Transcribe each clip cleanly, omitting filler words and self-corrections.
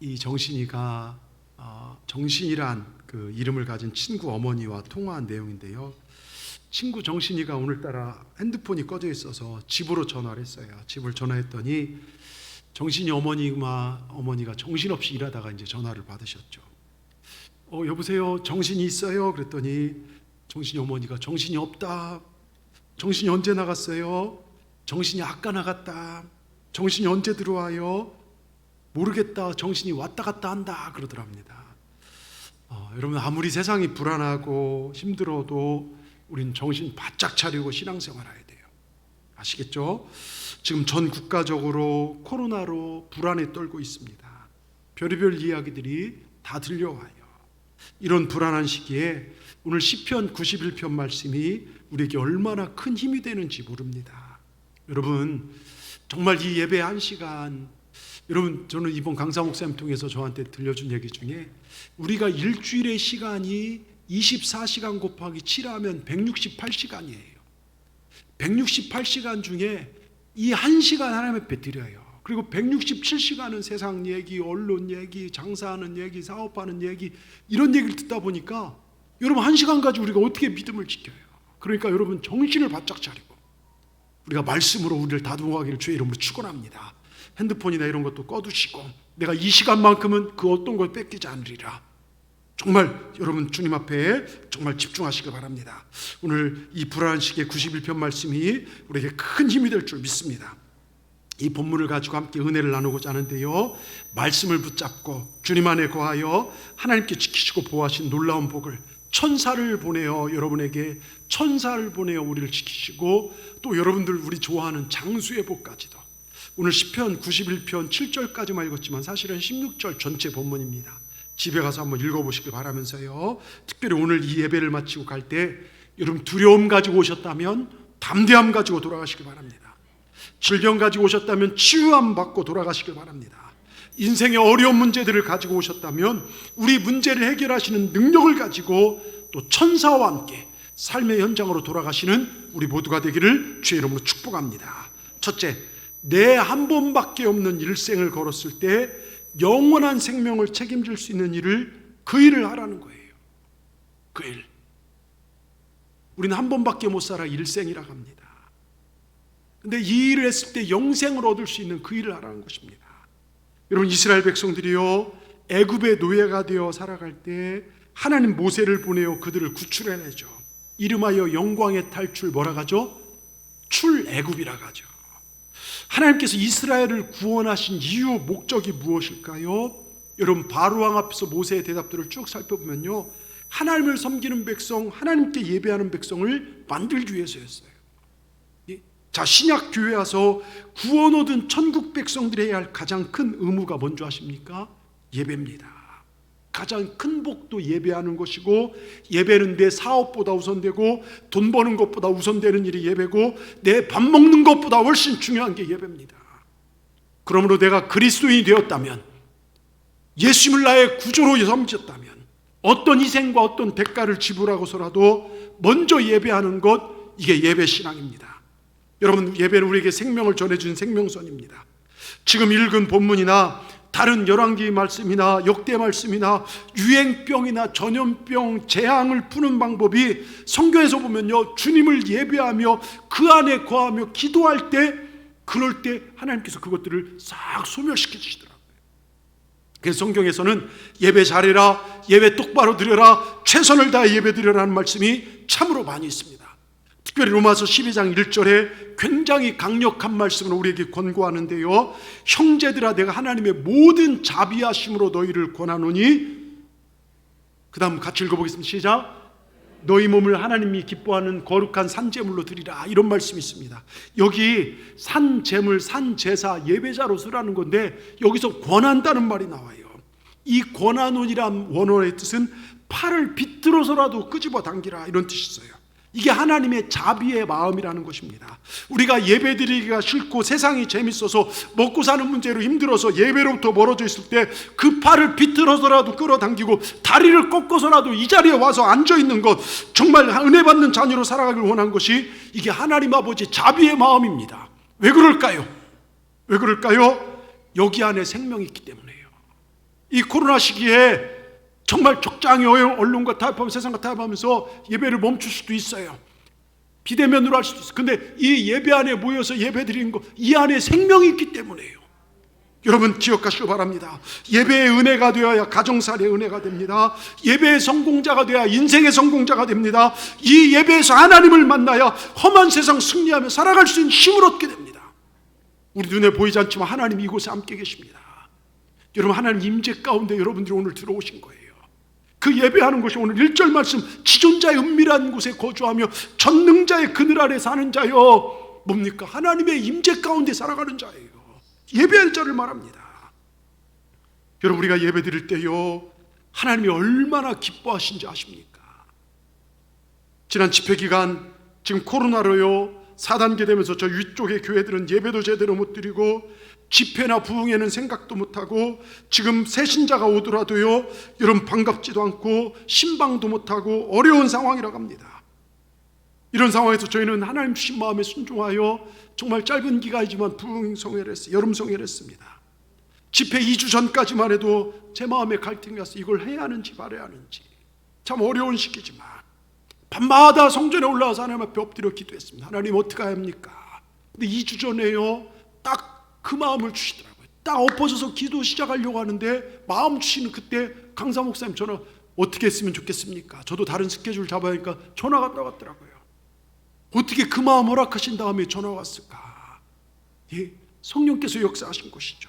이 정신이가 정신이란 그 이름을 가진 친구 어머니와 통화한 내용인데요. 친구 정신이가 오늘따라 핸드폰이 꺼져 있어서 집으로 전화를 했어요. 집을 전화했더니 정신이 어머니가 정신없이 일하다가 이제 전화를 받으셨죠. 여보세요, 정신이 있어요? 그랬더니 정신이 어머니가 정신이 없다. 정신이 언제 나갔어요? 정신이 아까 나갔다. 정신이 언제 들어와요? 모르겠다. 정신이 왔다 갔다 한다 그러더랍니다. 여러분, 아무리 세상이 불안하고 힘들어도 우린 정신 바짝 차리고 신앙생활 해야 돼요. 아시겠죠? 지금 전 국가적으로 코로나로 불안에 떨고 있습니다. 별의별 이야기들이 다 들려와요. 이런 불안한 시기에 오늘 시편 91편 말씀이 우리에게 얼마나 큰 힘이 되는지 모릅니다. 여러분, 정말 이 예배 한 시간, 여러분, 저는 이번 강사 목사님 통해서 저한테 들려준 얘기 중에 우리가 일주일의 시간이 24시간 곱하기 7하면 168시간이에요. 168시간 중에 이 1시간 하나님 앞에 드려요. 그리고 167시간은 세상 얘기, 언론 얘기, 장사하는 얘기, 사업하는 얘기, 이런 얘기를 듣다 보니까 여러분, 1시간 가지고 우리가 어떻게 믿음을 지켜요? 그러니까 여러분, 정신을 바짝 차리고 우리가 말씀으로 우리를 다듬어가기를 주의 이름으로 축원합니다. 핸드폰이나 이런 것도 꺼두시고 내가 이 시간만큼은 그 어떤 걸 뺏기지 않으리라. 정말 여러분, 주님 앞에 정말 집중하시기 바랍니다. 오늘 이 불안한 시기에 91편 말씀이 우리에게 큰 힘이 될 줄 믿습니다. 이 본문을 가지고 함께 은혜를 나누고자 하는데요, 말씀을 붙잡고 주님 안에 거하여 하나님께 지키시고 보호하신 놀라운 복을, 천사를 보내어 여러분에게 천사를 보내어 우리를 지키시고 또 여러분들 우리 좋아하는 장수의 복까지도, 오늘 시편 91편 7절까지만 읽었지만 사실은 16절 전체 본문입니다. 집에 가서 한번 읽어보시길 바라면서요, 특별히 오늘 이 예배를 마치고 갈 때 여러분 두려움 가지고 오셨다면 담대함 가지고 돌아가시길 바랍니다. 질병 가지고 오셨다면 치유함 받고 돌아가시길 바랍니다. 인생의 어려운 문제들을 가지고 오셨다면 우리 문제를 해결하시는 능력을 가지고 또 천사와 함께 삶의 현장으로 돌아가시는 우리 모두가 되기를 주의 이름으로 축복합니다. 첫째, 내 한 번밖에 없는 일생을 걸었을 때 영원한 생명을 책임질 수 있는 일을, 그 일을 하라는 거예요. 그 일. 우리는 한 번밖에 못 살아 일생이라고 합니다. 근데 이 일을 했을 때 영생을 얻을 수 있는 그 일을 하라는 것입니다. 여러분, 이스라엘 백성들이요, 애굽의 노예가 되어 살아갈 때 하나님 모세를 보내어 그들을 구출해내죠. 이름하여 영광의 탈출, 뭐라 하죠? 출애굽이라 하죠. 하나님께서 이스라엘을 구원하신 이유, 목적이 무엇일까요? 여러분, 바로왕 앞에서 모세의 대답들을 쭉 살펴보면요, 하나님을 섬기는 백성, 하나님께 예배하는 백성을 만들기 위해서였어요. 자, 신약 교회 와서 구원 얻은 천국 백성들이 해야 할 가장 큰 의무가 뭔지 아십니까? 예배입니다. 가장 큰 복도 예배하는 것이고, 예배는 내 사업보다 우선되고 돈 버는 것보다 우선되는 일이 예배고, 내 밥 먹는 것보다 훨씬 중요한 게 예배입니다. 그러므로 내가 그리스도인이 되었다면, 예수님을 나의 구조로 섬겼다면, 어떤 희생과 어떤 대가를 지불하고서라도 먼저 예배하는 것, 이게 예배 신앙입니다. 여러분, 예배는 우리에게 생명을 전해준 생명선입니다. 지금 읽은 본문이나 다른 열왕기 말씀이나 역대 말씀이나 유행병이나 전염병, 재앙을 푸는 방법이 성경에서 보면요, 주님을 예배하며 그 안에 거하며 기도할 때, 그럴 때 하나님께서 그것들을 싹 소멸시켜 주시더라고요. 그래서 성경에서는 예배 잘해라, 예배 똑바로 드려라, 최선을 다해 예배 드려라는 말씀이 참으로 많이 있습니다. 특별히 로마서 12장 1절에 굉장히 강력한 말씀을 우리에게 권고하는데요, 형제들아, 내가 하나님의 모든 자비하심으로 너희를 권하노니, 그 다음 같이 읽어보겠습니다. 시작. 너희 몸을 하나님이 기뻐하는 거룩한 산제물로 드리라, 이런 말씀이 있습니다. 여기 산제물, 산제사, 예배자로 쓰라는 건데 여기서 권한다는 말이 나와요. 이 권하노니란 원어의 뜻은 팔을 비틀어서라도 끄집어 당기라, 이런 뜻이 있어요. 이게 하나님의 자비의 마음이라는 것입니다. 우리가 예배드리기가 싫고 세상이 재밌어서 먹고 사는 문제로 힘들어서 예배로부터 멀어져 있을 때 그 팔을 비틀어서라도 끌어당기고 다리를 꺾어서라도 이 자리에 와서 앉아있는 것, 정말 은혜 받는 자녀로 살아가길 원한 것이 이게 하나님 아버지 자비의 마음입니다. 왜 그럴까요? 왜 그럴까요? 여기 안에 생명이 있기 때문에요. 이 코로나 시기에 정말 적당히 언론과 타협하면서 세상과 타협하면서 예배를 멈출 수도 있어요. 비대면으로 할 수도 있어요. 근데 이 예배 안에 모여서 예배 드리는 거, 이 안에 생명이 있기 때문에요. 여러분 기억하시기 바랍니다. 예배의 은혜가 되어야 가정살의 은혜가 됩니다. 예배의 성공자가 되어야 인생의 성공자가 됩니다. 이 예배에서 하나님을 만나야 험한 세상 승리하며 살아갈 수 있는 힘을 얻게 됩니다. 우리 눈에 보이지 않지만 하나님이 이곳에 함께 계십니다. 여러분, 하나님 임재 가운데 여러분들이 오늘 들어오신 거예요. 그 예배하는 것이 오늘 1절 말씀, 지존자의 은밀한 곳에 거주하며 전능자의 그늘 아래 사는 자여, 뭡니까? 하나님의 임재 가운데 살아가는 자예요. 예배할 자를 말합니다. 여러분, 우리가 예배 드릴 때요, 하나님이 얼마나 기뻐하신지 아십니까? 지난 집회 기간 지금 코로나로요 4단계 되면서 저 위쪽의 교회들은 예배도 제대로 못 드리고 집회나 부흥회는 생각도 못하고 지금 새신자가 오더라도요 여러분 반갑지도 않고 신방도 못하고 어려운 상황이라고 합니다. 이런 상황에서 저희는 하나님 주신 마음에 순종하여 정말 짧은 기간이지만 부흥성회를 했어요. 여름성회를 했습니다. 집회 2주 전까지만 해도 제 마음에 갈등이 왔어요. 이걸 해야 하는지 말아야 하는지. 참 어려운 시기지만 밤마다 성전에 올라와서 하나님 앞에 엎드려 기도했습니다. 하나님 어떻게 합니까? 근데 2주 전에요 딱 그 마음을 주시더라고요. 딱 엎어져서 기도 시작하려고 하는데 마음 주시는 그때 강사 목사님 전화 어떻게 했으면 좋겠습니까? 저도 다른 스케줄 잡아야 하니까 전화가 나갔더라고요. 어떻게 그 마음 허락하신 다음에 전화가 왔을까? 예, 성령께서 역사하신 것이죠.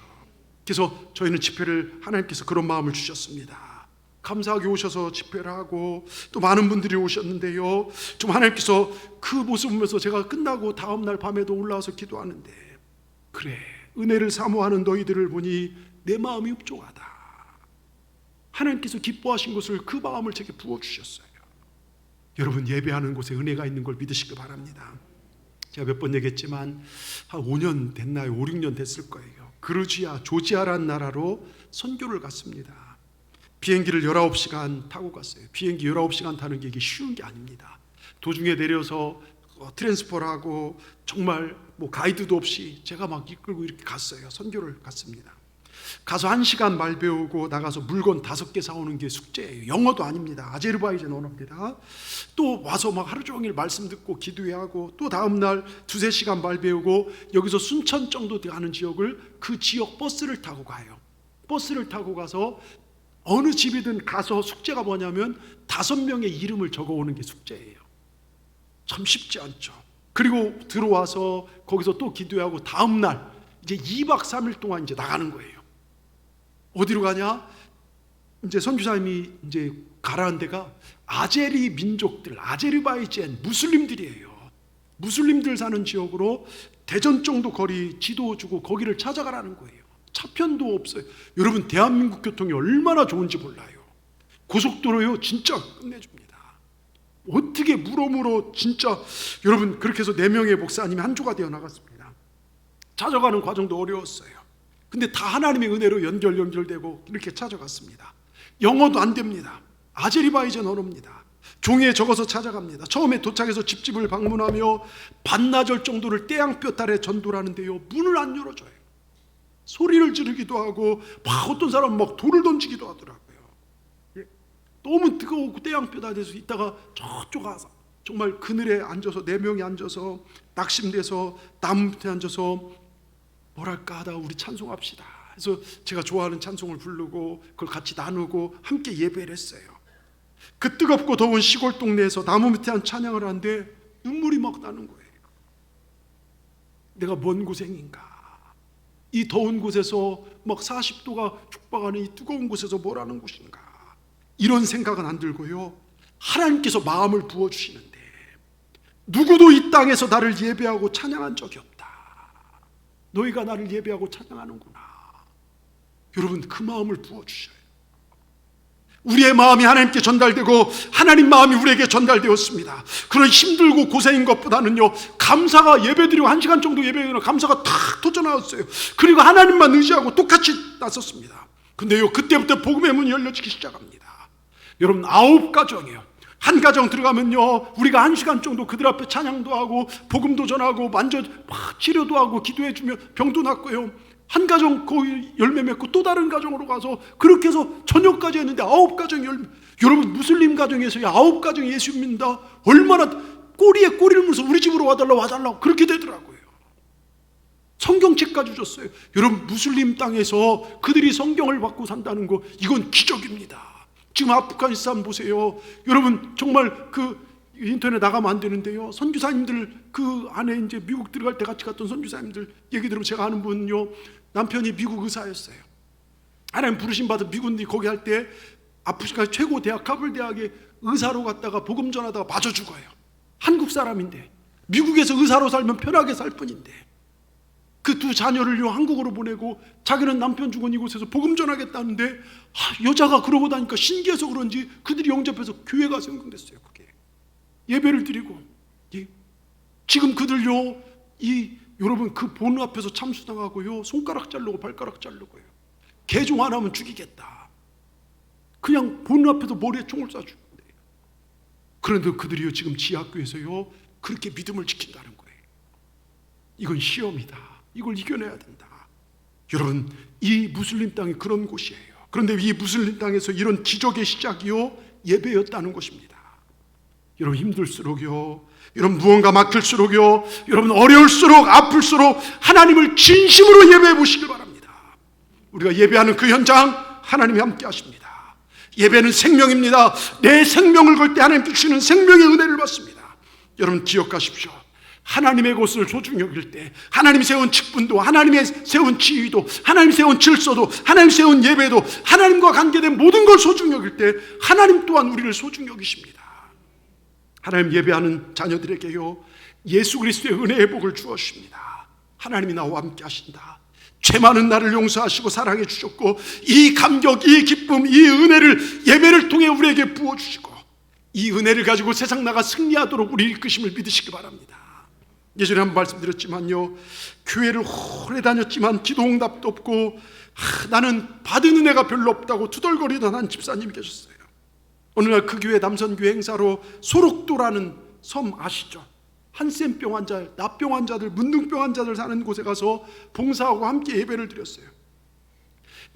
그래서 저희는 집회를 하나님께서 그런 마음을 주셨습니다. 감사하게 오셔서 집회를 하고 또 많은 분들이 오셨는데요, 좀 하나님께서 그 모습 보면서 제가 끝나고 다음날 밤에도 올라와서 기도하는데, 그래, 은혜를 사모하는 너희들을 보니 내 마음이 흡족하다. 하나님께서 기뻐하신 것을 그 마음을 제게 부어주셨어요. 여러분, 예배하는 곳에 은혜가 있는 걸 믿으시기 바랍니다. 제가 몇 번 얘기했지만 한 5년 됐나요? 5, 6년 됐을 거예요. 그루지아, 조지아라는 나라로 선교를 갔습니다. 비행기를 19시간 타고 갔어요. 비행기 19시간 타는 게 이게 쉬운 게 아닙니다. 도중에 내려서 트랜스퍼를 하고 정말 뭐 가이드도 없이 제가 막 이끌고 이렇게 갔어요. 선교를 갔습니다. 가서 1시간 말 배우고 나가서 물건 5개 사오는 게 숙제예요. 영어도 아닙니다. 아제르바이잔 언어입니다. 또 와서 막 하루 종일 말씀 듣고 기도하고 또 다음날 2-3시간 말 배우고 여기서 순천 정도 가는 지역을 그 지역 버스를 타고 가요. 버스를 타고 가서 어느 집이든 가서 숙제가 뭐냐면 5명의 이름을 적어오는 게 숙제예요. 참 쉽지 않죠. 그리고 들어와서 거기서 또 기도하고 다음날 이제 2박 3일 동안 이제 나가는 거예요. 어디로 가냐? 이제 선교사님이 이제 가라는 데가 아제리 민족들, 아제르바이잔 무슬림들이에요. 무슬림들 사는 지역으로 대전 정도 거리 지도 주고 거기를 찾아가라는 거예요. 차편도 없어요. 여러분, 대한민국 교통이 얼마나 좋은지 몰라요. 고속도로요 진짜 끝내줍니다. 어떻게 물어물어 진짜. 여러분, 그렇게 해서 4명의 목사님이 한 조가 되어 나갔습니다. 찾아가는 과정도 어려웠어요. 근데 다 하나님의 은혜로 연결되고 이렇게 찾아갔습니다. 영어도 안 됩니다. 아제르바이잔 언어입니다. 종이에 적어서 찾아갑니다. 처음에 도착해서 집집을 방문하며 반나절 정도를 떼양볕 아래 전도를 하는데요, 문을 안 열어줘요. 소리를 지르기도 하고 막 어떤 사람은 막 돌을 던지기도 하더라고요. 너무 뜨거우고 떼양볕 아래서 있다가 저쪽 가서 정말 그늘에 앉아서 4명이 앉아서 낙심돼서 나무 밑에 앉아서 뭐랄까 하다 우리 찬송합시다. 그래서 제가 좋아하는 찬송을 부르고 그걸 같이 나누고 함께 예배를 했어요. 그 뜨겁고 더운 시골 동네에서 나무 밑에 한 찬양을 하는데 눈물이 막 나는 거예요. 내가 뭔 고생인가. 이 더운 곳에서 막 40도가 축박하는 이 뜨거운 곳에서 뭐라는 곳인가. 이런 생각은 안 들고요, 하나님께서 마음을 부어주시는데 누구도 이 땅에서 나를 예배하고 찬양한 적이 없다. 너희가 나를 예배하고 찬양하는구나. 여러분, 그 마음을 부어주셔요. 우리의 마음이 하나님께 전달되고 하나님 마음이 우리에게 전달되었습니다. 그런 힘들고 고생인 것보다는요, 감사가, 예배드리고 1시간 정도 예배드리고 감사가 탁 터져나왔어요. 그리고 하나님만 의지하고 똑같이 나섰습니다. 근데요, 그때부터 복음의 문이 열려지기 시작합니다. 여러분, 9가정이에요. 한 가정 들어가면요, 우리가 1시간 정도 그들 앞에 찬양도 하고 복음도 전하고 막 치료도 하고 기도해주며 병도 낫고요. 한 가정 거기 열매 맺고 또 다른 가정으로 가서 그렇게 해서 저녁까지 했는데 9가정 열매. 여러분 무슬림 가정에서 9가정 예수 믿는다. 얼마나 꼬리에 꼬리를 물어서 우리 집으로 와달라고 그렇게 되더라고요. 성경책까지 줬어요. 여러분 무슬림 땅에서 그들이 성경을 받고 산다는 거, 이건 기적입니다. 지금 아프가니스탄 보세요. 여러분 정말 그 인터넷 나가면 안 되는데요. 선교사님들 그 안에 이제 미국 들어갈 때 같이 갔던 선교사님들 얘기 들으면, 제가 아는 분은요, 남편이 미국 의사였어요. 하나님 부르심 받은 미군들이 거기 할 때 아프리카 최고 대학 카불 대학에 의사로 갔다가 복음 전하다가 맞아 죽어요. 한국 사람인데 미국에서 의사로 살면 편하게 살 뿐인데 그 두 자녀를요 한국으로 보내고 자기는 남편 죽은 이곳에서 복음 전하겠다는데 여자가 그러고 다니까 신기해서 그런지 그들이 영접해서 교회가 성공됐어요. 그게 예배를 드리고. 예. 지금 그들요 여러분 그 보는 앞에서 참수당하고요 손가락 자르고 발가락 자르고요 개종 안 하면 죽이겠다. 그냥 보는 앞에서 머리에 총을 쏴 죽는데, 그런데 그들이요 지금 지하교에서요 그렇게 믿음을 지킨다는 거예요. 이건 시험이다. 이걸 이겨내야 된다. 여러분 이 무슬림 땅이 그런 곳이에요. 그런데 이 무슬림 땅에서 이런 기적의 시작이요 예배였다는 것입니다. 여러분 힘들수록요, 여러분 무언가 막힐수록요, 여러분 어려울수록 아플수록 하나님을 진심으로 예배해 보시길 바랍니다. 우리가 예배하는 그 현장 하나님이 함께 하십니다. 예배는 생명입니다. 내 생명을 걸 때 하나님 주시는 생명의 은혜를 받습니다. 여러분 기억하십시오. 하나님의 것을 소중히 여길 때 하나님이 세운 직분도, 하나님의 세운 지위도, 하나님이 세운 질서도, 하나님이 세운 예배도, 하나님과 관계된 모든 걸 소중히 여길 때 하나님 또한 우리를 소중히 여기십니다. 하나님 예배하는 자녀들에게요 예수 그리스도의 은혜의 복을 주어주십니다. 하나님이 나와 함께 하신다. 죄 많은 나를 용서하시고 사랑해 주셨고, 이 감격, 이 기쁨, 이 은혜를 예배를 통해 우리에게 부어주시고, 이 은혜를 가지고 세상 나가 승리하도록 우리 이끄심을 믿으시기 바랍니다. 예전에 한번 말씀드렸지만요, 교회를 오래 다녔지만 기도 응답도 없고 나는 받은 은혜가 별로 없다고 투덜거리던 한 집사님이 계셨어요. 어느 날 그 교회 남선교회 행사로 소록도라는 섬 아시죠? 한센병 환자, 납병 환자들, 문둥병 환자들 사는 곳에 가서 봉사하고 함께 예배를 드렸어요.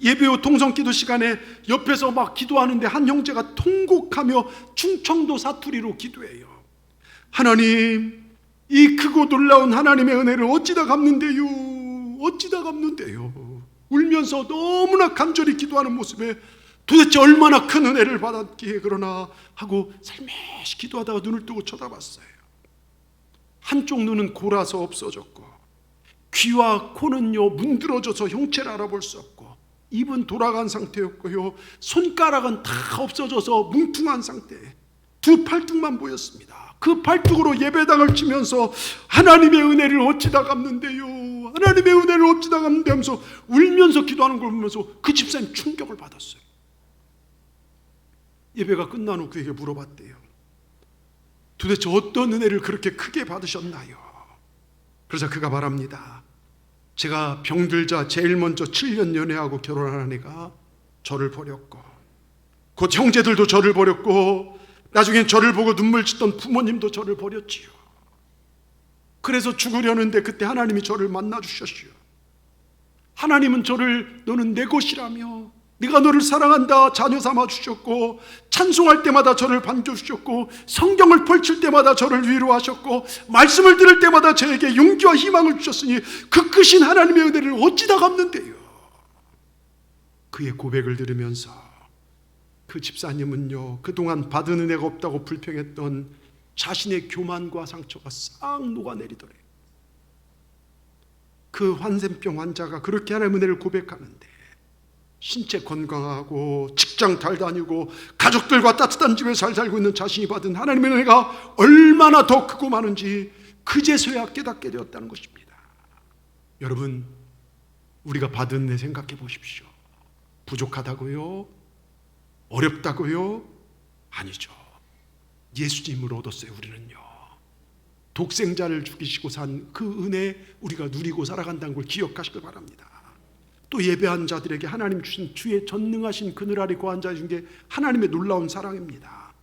예배 후 통성기도 시간에 옆에서 막 기도하는데 한 형제가 통곡하며 충청도 사투리로 기도해요. 하나님, 이 크고 놀라운 하나님의 은혜를 어찌다 갚는데요, 어찌다 갚는데요. 울면서 너무나 간절히 기도하는 모습에 도대체 얼마나 큰 은혜를 받았기에 그러나 하고 살며시 기도하다가 눈을 뜨고 쳐다봤어요. 한쪽 눈은 골아서 없어졌고, 귀와 코는요 문드러져서 형체를 알아볼 수 없고, 입은 돌아간 상태였고요, 손가락은 다 없어져서 뭉퉁한 상태, 두 팔뚝만 보였습니다. 그 팔뚝으로 예배당을 치면서 하나님의 은혜를 어찌다 갚는데요, 하나님의 은혜를 어찌다 갚는데 하면서 울면서 기도하는 걸 보면서 그 집사님 충격을 받았어요. 예배가 끝난 후 그에게 물어봤대요. 도대체 어떤 은혜를 그렇게 크게 받으셨나요? 그래서 그가 말합니다. 제가 병들자 제일 먼저 7년 연애하고 결혼한 아내가 저를 버렸고, 곧 형제들도 저를 버렸고, 나중엔 저를 보고 눈물 짓던 부모님도 저를 버렸지요. 그래서 죽으려는데 그때 하나님이 저를 만나 주셨지요. 하나님은 저를 너는 내 것이라며, 네가 너를 사랑한다 자녀 삼아 주셨고, 찬송할 때마다 저를 반겨주셨고, 성경을 펼칠 때마다 저를 위로하셨고, 말씀을 들을 때마다 저에게 용기와 희망을 주셨으니 그 크신 하나님의 은혜를 어찌다 갚는데요. 그의 고백을 들으면서 그 집사님은요 그동안 받은 은혜가 없다고 불평했던 자신의 교만과 상처가 싹 녹아내리더래요. 그 한센병 환자가 그렇게 하나님의 은혜를 고백하는데 신체 건강하고 직장 잘 다니고 가족들과 따뜻한 집에 잘 살고 있는 자신이 받은 하나님의 은혜가 얼마나 더 크고 많은지 그제서야 깨닫게 되었다는 것입니다. 여러분, 우리가 받은 은혜 생각해 보십시오. 부족하다고요? 어렵다고요? 아니죠. 예수님을 얻었어요. 우리는요 독생자를 죽이시고 산 그 은혜 우리가 누리고 살아간다는 걸 기억하시길 바랍니다. 또 예배한 자들에게 하나님 주신 주의 전능하신 그늘 아래 거한 자 중에 하나님의 놀라운 사랑입니다.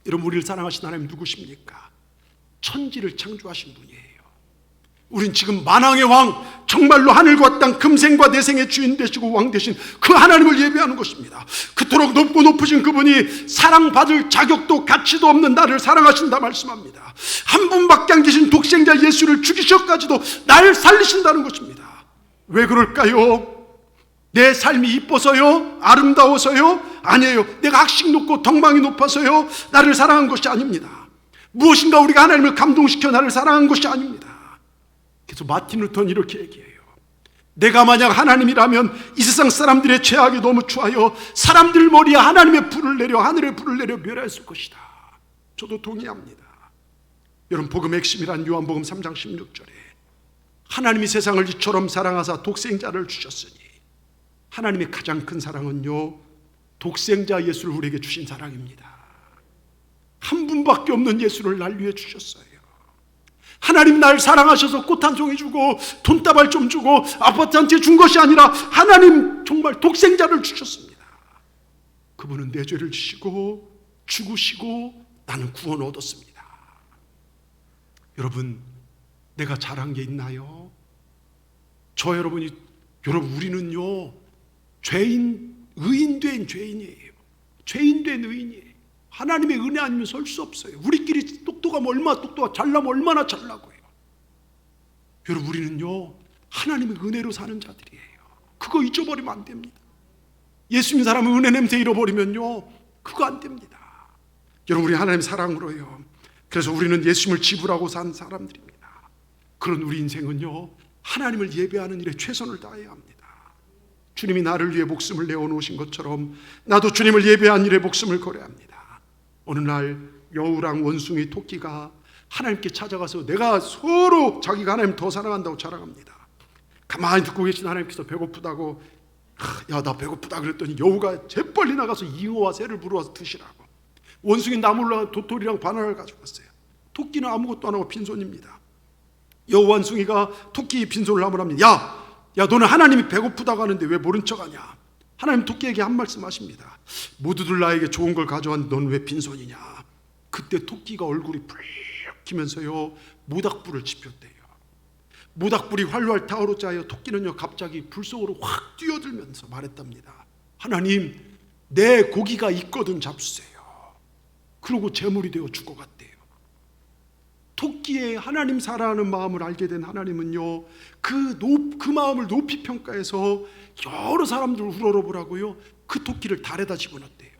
여러분, 우리를 사랑하신 하나님 누구십니까? 천지를 창조하신 분이에요. 우린 지금 만왕의 왕, 정말로 하늘과 땅 금생과 내생의 주인 되시고 왕 되신 그 하나님을 예배하는 것입니다. 그토록 높고 높으신 그분이 사랑받을 자격도 가치도 없는 나를 사랑하신다 말씀합니다. 한 분밖에 안 계신 독생자 예수를 죽이셔까지도 날 살리신다는 것입니다. 왜 그럴까요? 내 삶이 이뻐서요? 아름다워서요? 아니에요. 내가 학식 높고 덕망이 높아서요? 나를 사랑한 것이 아닙니다. 무엇인가 우리가 하나님을 감동시켜 나를 사랑한 것이 아닙니다. 그래서 마틴 루터는 이렇게 얘기해요. 내가 만약 하나님이라면 이 세상 사람들의 죄악이 너무 추하여 사람들 머리에 하나님의 불을 내려 하늘의 불을 내려 멸하였을 것이다. 저도 동의합니다. 여러분, 복음의 핵심이란 요한복음 3장 16절에 하나님이 세상을 이처럼 사랑하사 독생자를 주셨으니, 하나님의 가장 큰 사랑은요, 독생자 예수를 우리에게 주신 사랑입니다. 한 분밖에 없는 예수를 날 위해 주셨어요. 하나님 날 사랑하셔서 꽃 한 송이 주고 돈다발 좀 주고 아파트 한 채 준 것이 아니라 하나님 정말 독생자를 주셨습니다. 그분은 내 죄를 지시고 죽으시고 나는 구원 얻었습니다. 여러분, 내가 잘한 게 있나요? 여러분, 우리는요, 의인된 죄인이에요. 죄인된 의인이에요. 하나님의 은혜 아니면 설 수 없어요. 우리끼리 똑똑하면 얼마나 똑똑하고 잘나면 얼마나 잘나고요. 여러분, 우리는요, 하나님의 은혜로 사는 자들이에요. 그거 잊어버리면 안 됩니다. 예수 믿는 사람은 은혜 냄새 잃어버리면요, 그거 안 됩니다. 여러분, 우리 하나님 사랑으로요. 그래서 우리는 예수님을 지불하고 산 사람들입니다. 그런 우리 인생은요, 하나님을 예배하는 일에 최선을 다해야 합니다. 주님이 나를 위해 목숨을 내어놓으신 것처럼 나도 주님을 예배하는 일에 목숨을 걸어야 합니다. 어느 날 여우랑 원숭이, 토끼가 하나님께 찾아가서 내가 서로 자기가 하나님 더 사랑한다고 자랑합니다. 가만히 듣고 계신 하나님께서 배고프다고, 야, 나 배고프다 그랬더니 여우가 재빨리 나가서 잉어와 새를 불어와서 드시라고. 원숭이 나물랑 도토리랑 바나나를 가지고 왔어요. 토끼는 아무것도 안 하고 빈손입니다. 여우 원숭이가 토끼 빈손을 나무랍니다. 야, 너는 하나님이 배고프다고 하는데 왜 모른 척하냐? 하나님 토끼에게 한 말씀 하십니다. 모두들 나에게 좋은 걸 가져왔는데 넌 왜 빈손이냐? 그때 토끼가 얼굴이 붉히면서요, 모닥불을 지폈대요. 모닥불이 활활 타오르자요, 토끼는요 갑자기 불 속으로 확 뛰어들면서 말했답니다. 하나님, 내 고기가 있거든 잡수세요. 그러고 재물이 되어 죽어갔대요. 토끼의 하나님 사랑하는 마음을 알게 된 하나님은요, 그 마음을 높이 평가해서 여러 사람들을 우러러보라고요, 그 토끼를 달에다 집어넣었대요.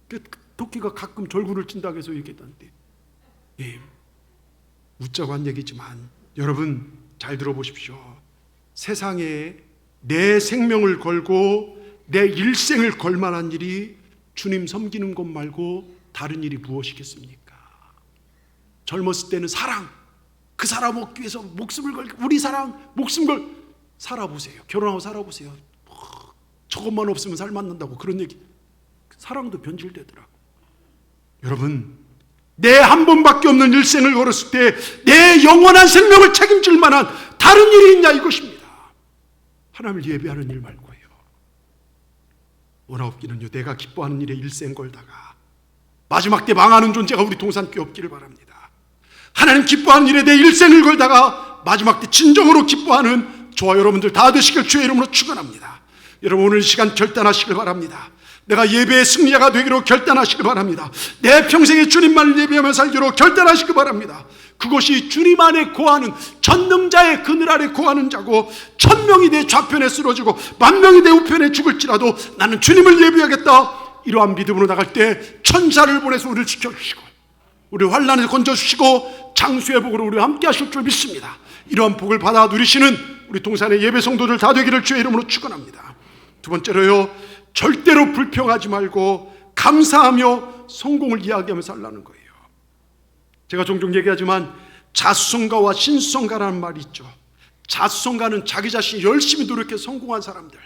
그 토끼가 가끔 절구를 찐다고 해서 얘기했던데, 예, 웃자고 한 얘기지만 여러분 잘 들어보십시오. 세상에 내 생명을 걸고 내 일생을 걸 만한 일이 주님 섬기는 것 말고 다른 일이 무엇이겠습니까? 젊었을 때는 사랑, 그 사람 얻기 위해서 목숨을 걸고, 우리 사랑, 목숨 걸 살아보세요. 결혼하고 살아보세요. 저것만 없으면 살맞는다고 그런 얘기. 사랑도 변질되더라고. 여러분, 내 한 번밖에 없는 일생을 걸었을 때 내 영원한 생명을 책임질 만한 다른 일이 있냐 이것입니다. 하나님을 예배하는 일 말고요. 원하옵기는요, 내가 기뻐하는 일에 일생 걸다가 마지막 때 망하는 존재가 우리 동산교회 없기를 바랍니다. 하나님 기뻐하는 일에 내 일생을 걸다가 마지막 때 진정으로 기뻐하는 저와 여러분들 다 되시길 주의 이름으로 축원합니다. 여러분, 오늘 시간 결단하시길 바랍니다. 내가 예배의 승리자가 되기로 결단하시길 바랍니다. 내 평생에 주님만을 예배하며 살기로 결단하시길 바랍니다. 그것이 주님 안에 거하는 전능자의 그늘 아래 거하는 자고, 1000명이 내 좌편에 쓰러지고 10,000명이 내 우편에 죽을지라도 나는 주님을 예배하겠다, 이러한 믿음으로 나갈 때 천사를 보내서 우리를 지켜주시고 우리 환난에서 건져주시고 장수의 복으로 우리와 함께 하실 줄 믿습니다. 이러한 복을 받아 누리시는 우리 동산의 예배 성도들 다 되기를 주의 이름으로 축원합니다. 두 번째로요, 절대로 불평하지 말고 감사하며 성공을 이야기하며 살라는 거예요. 제가 종종 얘기하지만 자수성가와 신수성가라는 말이 있죠. 자수성가는 자기 자신이 열심히 노력해서 성공한 사람들,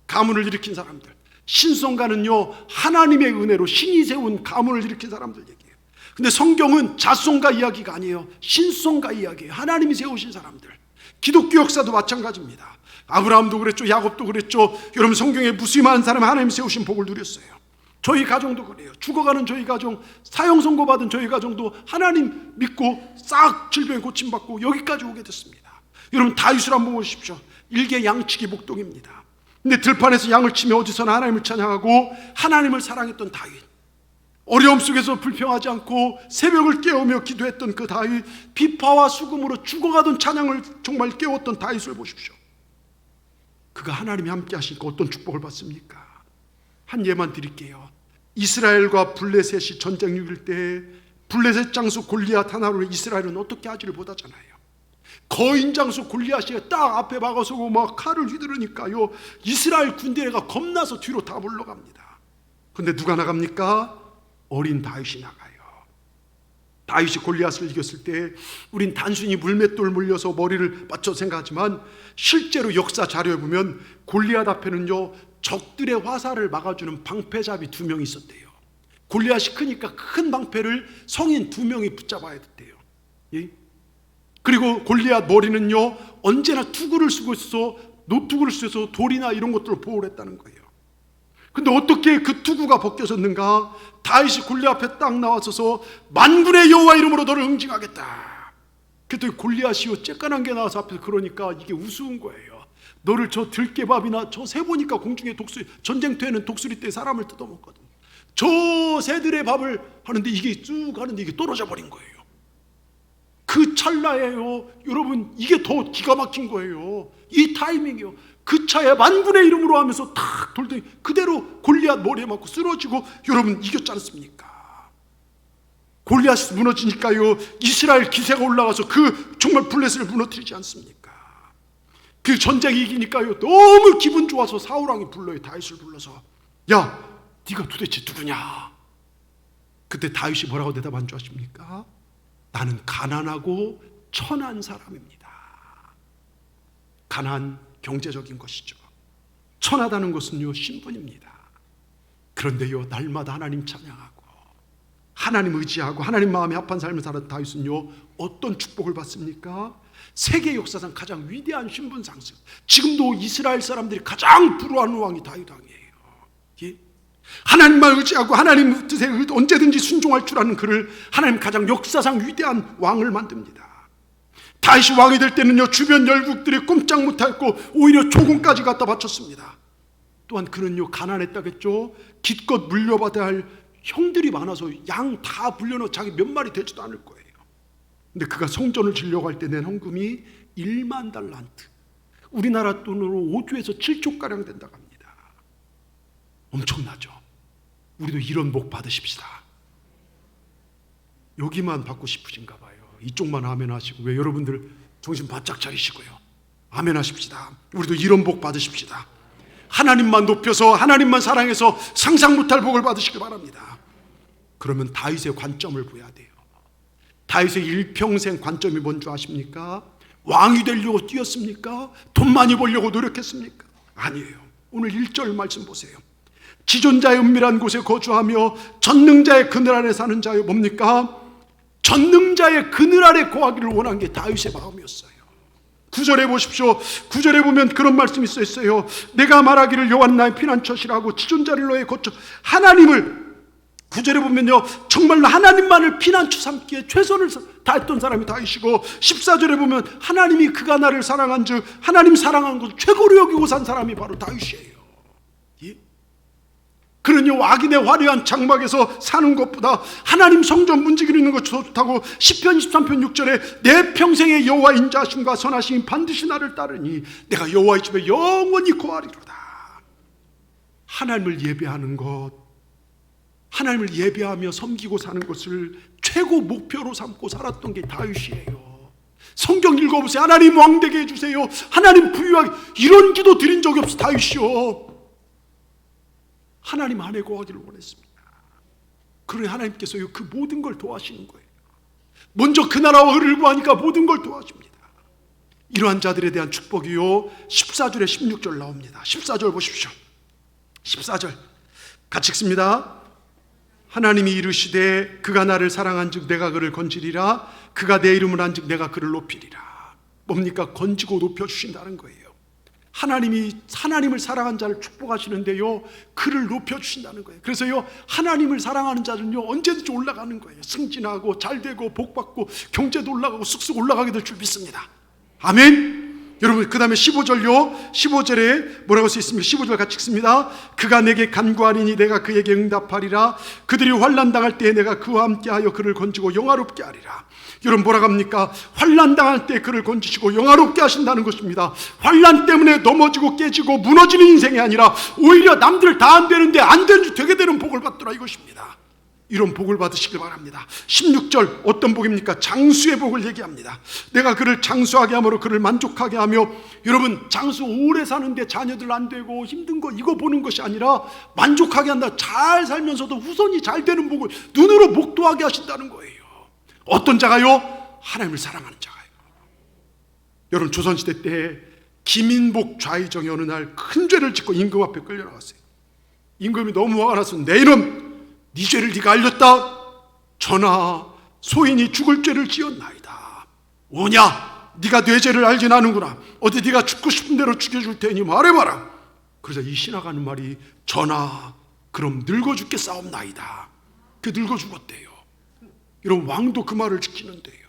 가문을 일으킨 사람들. 신수성가는요, 하나님의 은혜로 신이 세운 가문을 일으킨 사람들 얘기해요. 근데 성경은 자수성가 이야기가 아니에요. 신수성가 이야기예요. 하나님이 세우신 사람들. 기독교 역사도 마찬가지입니다. 아브라함도 그랬죠. 야곱도 그랬죠. 여러분, 성경에 무수히 사람이 하나님 세우신 복을 누렸어요. 저희 가정도 그래요. 죽어가는 저희 가정, 사형 선고받은 저희 가정도 하나님 믿고 싹 질병에 고침받고 여기까지 오게 됐습니다. 여러분 다윗을 한번 보십시오. 일개 양치기 목동입니다. 근데 들판에서 양을 치며 어디서나 하나님을 찬양하고 하나님을 사랑했던 다윗, 어려움 속에서 불평하지 않고 새벽을 깨우며 기도했던 그 다윗, 비파와 수금으로 죽어가던 찬양을 정말 깨웠던 다윗을 보십시오. 그가 하나님이 함께 하시니까 어떤 축복을 받습니까? 한 예만 드릴게요. 이스라엘과 블레셋이 전쟁 중일 때 블레셋 장수 골리앗 하나로 이스라엘은 어떻게 하지를 못하잖아요. 거인 장수 골리앗이 딱 앞에 막아서고 막 칼을 휘두르니까요, 이스라엘 군대가 겁나서 뒤로 다 물러갑니다. 근데 누가 나갑니까? 어린 다윗이 나가요. 다윗이 골리앗을 이겼을 때 우린 단순히 물맷돌 물려서 머리를 맞춰 생각하지만 실제로 역사 자료에 보면 골리앗 앞에는요, 적들의 화살을 막아주는 방패잡이 2명이 있었대요. 골리앗이 크니까 큰 방패를 성인 2명이 붙잡아야 됐대요. 예? 그리고 골리앗 머리는요, 언제나 투구를 쓰고 있어서 노투구를 써서 돌이나 이런 것들을 보호를 했다는 거예요. 근데 어떻게 그 투구가 벗겨졌는가? 다윗이 골리앗 앞에 딱 나와서서 만군의 여호와 이름으로 너를 응징하겠다. 그랬더니 골리앗이요, 쬐깐한 게 나와서 앞에서 그러니까 이게 우스운 거예요. 너를 저 들깨밥이나 저 새 보니까 공중에 독수리, 전쟁터에는 독수리 때 사람을 뜯어먹거든. 저 새들의 밥을 하는데 이게 쭉 하는데 이게 떨어져 버린 거예요. 그 찰나예요. 여러분, 이게 더 기가 막힌 거예요. 이 타이밍이요. 그 차에 만군의 이름으로 하면서 탁 돌더니 그대로 골리앗 머리에 맞고 쓰러지고, 여러분 이겼지 않습니까? 골리앗이 무너지니까요, 이스라엘 기세가 올라가서 그 정말 블레셋을 무너뜨리지 않습니까? 그 전쟁이 이기니까요, 너무 기분 좋아서 사울왕이 불러요. 다윗을 불러서, 야, 네가 도대체 누구냐? 그때 다윗이 뭐라고 대답한 줄 아십니까? 나는 가난하고 천한 사람입니다. 가난, 경제적인 것이죠. 천하다는 것은요, 신분입니다. 그런데요, 날마다 하나님 찬양하고 하나님 의지하고 하나님 마음에 합한 삶을 살았던 다윗은요, 어떤 축복을 받습니까? 세계 역사상 가장 위대한 신분 상승. 지금도 이스라엘 사람들이 가장 부러워하는 왕이 다윗 왕이에요. 예? 하나님만 의지하고 하나님 뜻에 언제든지 순종할 줄 아는 그를 하나님 가장 역사상 위대한 왕을 만듭니다. 다윗이 왕이 될 때는요, 주변 열국들이 꼼짝 못했고 오히려 조공까지 갖다 바쳤습니다. 또한 그는요, 가난했다겠죠. 기껏 물려받아야 할 형들이 많아서 양 다 불려놓고 자기 몇 마리 되지도 않을 거예요. 근데 그가 성전을 지려고 할 때 낸 헌금이 1만 달란트, 우리나라 돈으로 5조에서 7조가량 된다고 합니다. 엄청나죠. 우리도 이런 복 받으십시다. 여기만 받고 싶으신가 봐요. 이쪽만 아멘 하시고, 왜 여러분들 정신 바짝 차리시고요, 아멘 하십시다. 우리도 이런 복 받으십시다. 하나님만 높여서 하나님만 사랑해서 상상 못할 복을 받으시길 바랍니다. 그러면 다윗의 관점을 보야 돼요. 다윗의 일평생 관점이 뭔지 아십니까? 왕이 되려고 뛰었습니까? 돈 많이 벌려고 노력했습니까? 아니에요. 오늘 1절 말씀 보세요. 지존자의 은밀한 곳에 거주하며 전능자의 그늘 아래 사는 자요. 뭡니까? 전능자의 그늘 아래 거하기를 원한 게 다윗의 마음이었어요. 9절에 보십시오. 9절에 보면 그런 말씀이 써 있어요. 내가 말하기를 여호와는 나의 피난처시라고 지존자를 너의 거처. 하나님을, 9절에 보면요, 정말로 하나님만을 피난처 삼기에 최선을 다했던 사람이 다윗이고, 14절에 보면 하나님이 그가 나를 사랑한 즉 하나님 사랑한 것을 최고로 여기고 산 사람이 바로 다윗이에요. 예? 그러니 악인의 화려한 장막에서 사는 것보다 하나님 성전 문지기로 있는 것이 좋다고 시편 23편 6절에 내 평생의 여호와 인자하심과 선하심이 반드시 나를 따르니 내가 여호와의 집에 영원히 거하리로다. 하나님을 예배하는 것, 하나님을 예배하며 섬기고 사는 것을 최고 목표로 삼고 살았던 게 다윗이에요. 성경 읽어보세요. 하나님 왕되게 해주세요, 하나님 부유하게, 이런 기도 드린 적이 없어 다윗이요. 하나님 안에 거하기를 원했습니다. 그러니 하나님께서 그 모든 걸 도와주시는 거예요. 먼저 그 나라와 의를 구하니까 모든 걸 도와줍니다. 이러한 자들에 대한 축복이요, 14절에 16절 나옵니다. 14절 보십시오. 14절 같이 읽습니다. 하나님이 이르시되 그가 나를 사랑한 즉 내가 그를 건지리라. 그가 내 이름을 한 즉 내가 그를 높이리라. 뭡니까? 건지고 높여주신다는 거예요. 하나님이 하나님을 사랑한 자를 축복하시는데요, 그를 높여주신다는 거예요. 그래서요, 하나님을 사랑하는 자는요, 언제든지 올라가는 거예요. 승진하고 잘되고 복받고 경제도 올라가고 쑥쑥 올라가게 될 줄 믿습니다. 아멘. 여러분 그 다음에 15절요 15절에 뭐라고 써 있습니까? 15절 같이 읽습니다. 그가 내게 간구하리니 내가 그에게 응답하리라. 그들이 환난 당할 때에 내가 그와 함께하여 그를 건지고 영화롭게 하리라. 여러분 뭐라고 합니까? 환난 당할 때 그를 건지시고 영화롭게 하신다는 것입니다. 환난 때문에 넘어지고 깨지고 무너지는 인생이 아니라 오히려 남들 다 안 되는데 안 되는 줄 되게 되는 복을 받더라 이것입니다. 이런 복을 받으시길 바랍니다. 16절 어떤 복입니까? 장수의 복을 얘기합니다. 내가 그를 장수하게 함으로 그를 만족하게 하며, 여러분 장수 오래 사는데 자녀들 안 되고 힘든 거 이거 보는 것이 아니라 만족하게 한다. 잘 살면서도 후손이 잘 되는 복을 눈으로 목도하게 하신다는 거예요. 어떤 자가요? 하나님을 사랑하는 자가요. 여러분 조선시대 때 김인복 좌의정이 어느 날 큰 죄를 짓고 임금 앞에 끌려나갔어요. 임금이 너무 화가 나서 내 이놈 네 죄를 네가 알렸다. 전하 소인이 죽을 죄를 지었나이다. 오냐 네가 내 죄를 알진 않는구나. 어디 네가 죽고 싶은 대로 죽여줄 테니 말해봐라. 그래서 이 신하가 하는 말이 전하 그럼 늙어 죽겠사옵나이다. 그 늙어 죽었대요. 여러분 왕도 그 말을 지키는데요.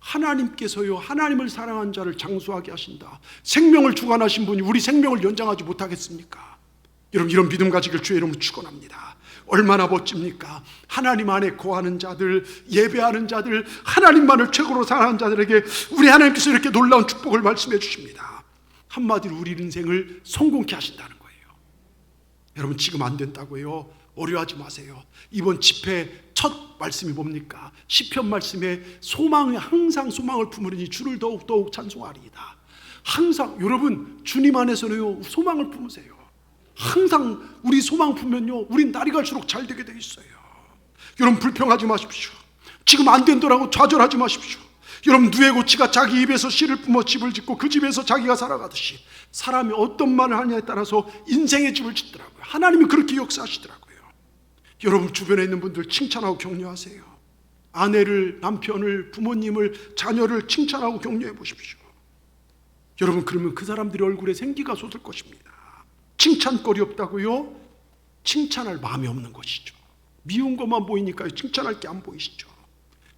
하나님께서요 하나님을 사랑한 자를 장수하게 하신다. 생명을 주관하신 분이 우리 생명을 연장하지 못하겠습니까? 여러분 이런 믿음 가지길 주의 이름으로 축원합니다. 얼마나 멋집니까? 하나님 안에 거하는 자들, 예배하는 자들, 하나님만을 최고로 사랑하는 자들에게 우리 하나님께서 이렇게 놀라운 축복을 말씀해 주십니다. 한마디로 우리 인생을 성공케 하신다는 거예요. 여러분 지금 안 된다고요? 어려워하지 마세요. 이번 집회 첫 말씀이 뭡니까? 시편 말씀에 소망에 항상 소망을 품으리니 주를 더욱 찬송하리이다. 항상 여러분 주님 안에서는요 소망을 품으세요. 항상 우리 소망 품으면요 우린 날이 갈수록 잘 되게 돼 있어요. 여러분 불평하지 마십시오. 지금 안 된다라고 좌절하지 마십시오. 여러분 누에 고치가 자기 입에서 씨를 뿜어 집을 짓고 그 집에서 자기가 살아가듯이 사람이 어떤 말을 하냐에 따라서 인생의 집을 짓더라고요. 하나님이 그렇게 역사하시더라고요. 여러분 주변에 있는 분들 칭찬하고 격려하세요. 아내를, 남편을, 부모님을, 자녀를 칭찬하고 격려해 보십시오. 여러분 그러면 그 사람들이 얼굴에 생기가 솟을 것입니다. 칭찬거리 없다고요? 칭찬할 마음이 없는 것이죠. 미운 것만 보이니까 칭찬할 게 안 보이시죠.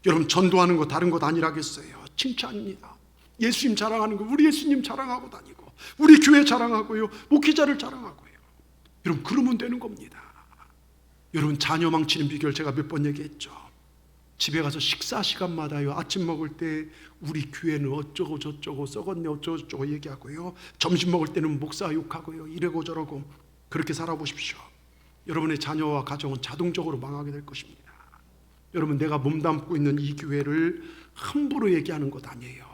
여러분 전도하는 거 다른 것 아니라겠어요. 칭찬입니다. 예수님 자랑하는 거 우리 예수님 자랑하고 다니고 우리 교회 자랑하고요 목회자를 자랑하고요. 여러분 그러면 되는 겁니다. 여러분 자녀 망치는 비결 제가 몇 번 얘기했죠. 집에 가서 식사 시간마다요 아침 먹을 때 우리 교회는 어쩌고 저쩌고 썩었네 어쩌고 저쩌고 얘기하고요 점심 먹을 때는 목사 욕하고요 이러고 저러고 그렇게 살아보십시오. 여러분의 자녀와 가정은 자동적으로 망하게 될 것입니다. 여러분 내가 몸담고 있는 이 교회를 함부로 얘기하는 것 아니에요.